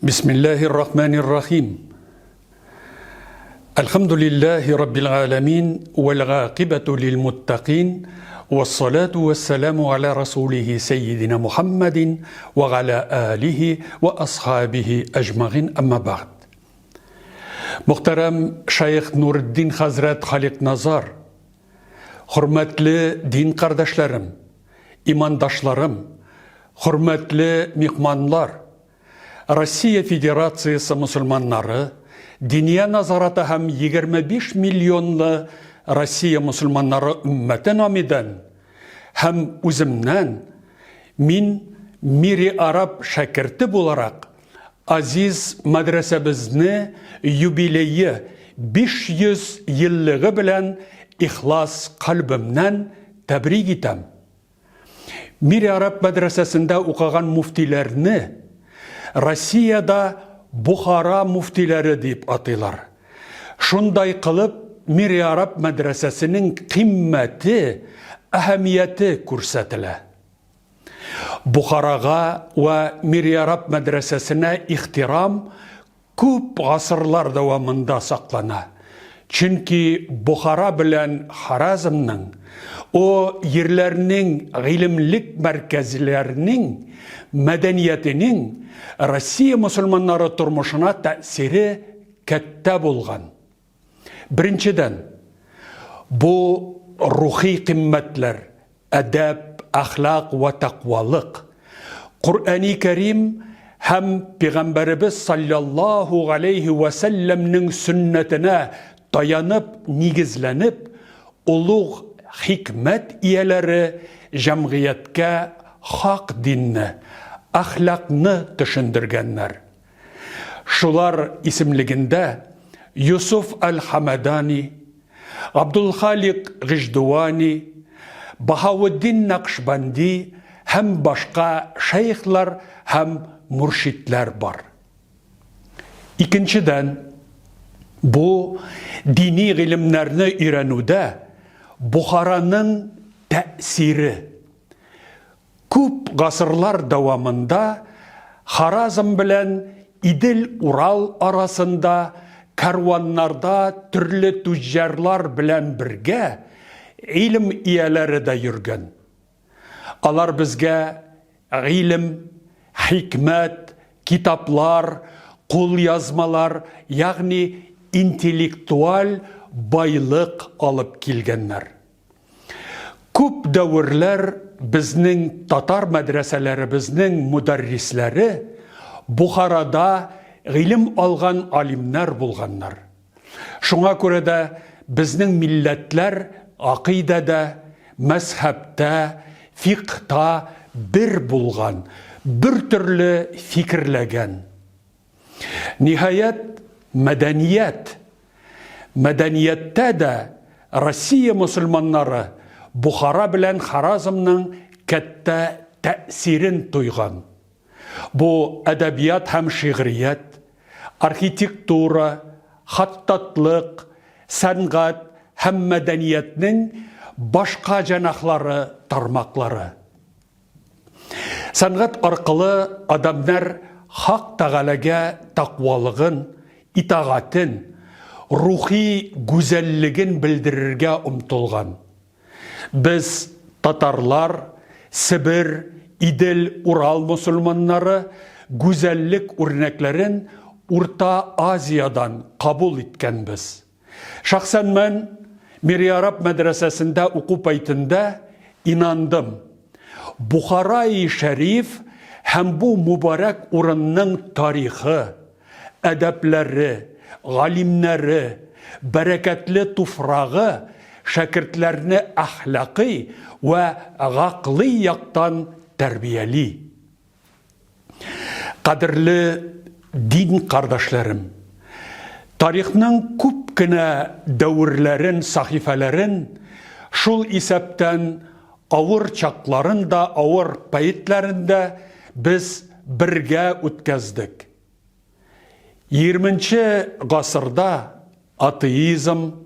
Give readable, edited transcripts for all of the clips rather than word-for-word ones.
بسم الله الرحمن الرحيم. الحمد لله رب العالمين والعاقبة للمتقين والصلاة والسلام على رسوله سيدنا محمد وعلى آله وأصحابه أجمعين. أما بعد. Muhterem Şeyh Nuruddin Hazret Halik Nazar, hürmetli din kardeşlerim, imandaşlarım, hürmetli mihmanlar, Россия Федерациясы мұсылманнары, Диния назараты һәм 25 миллионлы Россия мұсылманнары үммәтен амидан һәм үземнән мин Мири Араб шәкерте буларак Азиз мәдрәсәбезне юбилейы 500 еллыгы белән ихлас калбымнан тәбрик итәм. Мири Араб мәдрәсәсендә укыган муфтиләрне Россияда Бухара муфтиләре дип атыйлар. Шундай кылып Мири Араб мәдрәсәсенең кыйммәте, әһәмияте күрсәтелә. Бухарага ва Мири Араб мәдрәсәсенә ихтирам күп гасырлар дәвамында саклана. Чөнки Бухара белән Харазмның, о ерләрнең гыйлемлек мәркәзләренең, мәдәниятенең Россия мусульманнары тормышына тәэсире кәттә булган. Беренчедән, бу рухи кыйммәтләр, әдәп, әхлак ва тақвалык, Куръани Кәрим һәм Пәйгамбәребез саллаллаһу алейхи ва сәлләмнең сөннәтенә таянып, нигезләнеп, улуг хикмәт ияләре җәмгыятькә хак динне, әхлакны төшендергәннәр. Шулар исемлегендә Юсуф Әл-Хамадани, Абдулхалик Гыждуани, Баһауиддин Нақшбанди һәм башка шейхлар һәм муршидләр бар. Икенчедән, бу дини гыйлемнәрне өйрәнүдә Бухараның тәэсире. Күп гасырлар дәвамында Харазм белән Идел-Урал арасында карваннарда төрле туҗҗарлар белән бергә илм ияләре дә йөргән. Алар безгә гыйлем, хикмәт, китаплар, кулъязмалар, ягъни интеллектуаль байлык алып килгәннәр. Күп дәврләр безнең татар мәдрәсәләребезнең мударрисләре Бухарада гыйлем алган алимнәр булганнар. Шуңа күрә дә безнең милләтләр акыйдәдә, мәзһәбтә, фикъта бер булган, бер төрле фикерләгән. Ниһаят, мәдәнияттә дә Россия мусульманнары Бухара белән Харазмның кәттә тәэсирен тойган. Бу әдәбият һәм шигърият, архитектура, хаттатлык, сәнгать һәм мәдәниятнең башка җанахлары, тармаклары. Сәнгать аркылы адамнар Хак Тәгаләгә тақвалыгын, итагатын, рухи гүзәллеген белдерергә омтылган. Без татарлар, Сибир, Идел, Урал мусульманнары гүзәллек үрнәкләрен Урта Азиядан кабул иткәнбез. Шәхсән мен Мири Араб мәдрәсәсендә уку пәйтендә инандым. Бухараи Шәриф һәм бу мубарак урынның тарихы, әдәпләре, галимнәре, бәрәкәтле туфрагы шәкертләрне әхлакый ва гакълый яктан тәрбияли. Кадерле дин кардашларым, тарихның күп кенә дәврләрен, сахифәләрен, шул исәптән авыр чакларын да, авыр пәйтләрен дә без бергә үткәздек. 20-нче гасырда атеизм,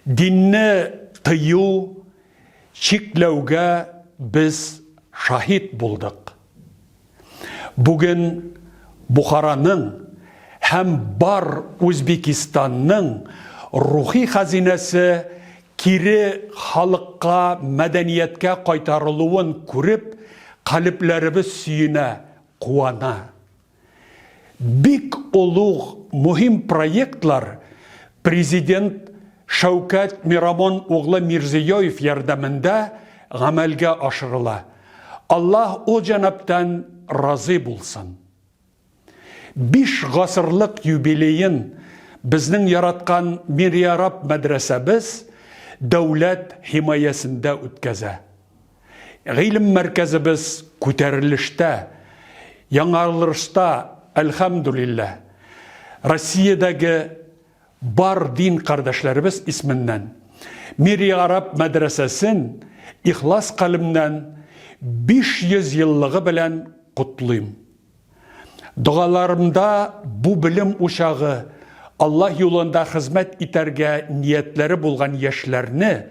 динне тыю, чикләүгә без шаһид булдык. Бүген Бухараның һәм бар Өзбекистанның рухи хазинәсе кире халыкка, мәдәнияткә кайтарылуын күреп, калепләребез сөенә, куана. Бик улуг мөһим проектлар президент Шәүкәт Мирамон углы Мирзияев ярдәмендә гамәлгә ашырыла. Аллаһ ул җанаптан разый булсын. 5 гасырлык юбилейын безнең яраткан Мирьяраб мәдрәсәбез дәүләт химаясендә үткәзә. Гыйлем мәркәзебез күтәрелештә, яңарылышта, әлхәмдүлилләh. Россиядәге бар дин кардәшләребез исменнән Мирьяраб мәдрәсәсен ихлас калымнан 500 еллыгы белән кутлыйм. Дуаларымда бу белем учагы Аллаһ юлында хезмәт итәргә ниятләре булган яшьләрне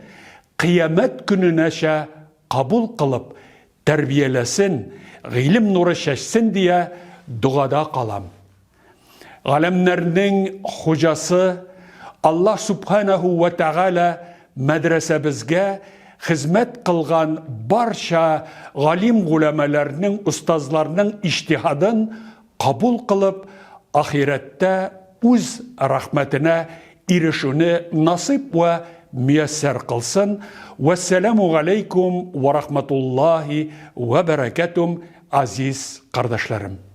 кыямәт көненәчә кабул кылып, тәрбияләсен, гыйлем нуры чәчсен дия дугада калам. Галәмнәрнең хуҗасы Аллаһ Субханаһу ва Тәгалә мәдрәсәбезгә хезмәт кылган барча галим гуләмәләрнең, устазларның иҗтиһадын кабул кылып, ахирәттә үз рәхмәтенә ирешүне насип ва мияссәр кылсын. Вассаламу алейкум ва рахматуллаһи ва баракатум, азиз кардәшләрем.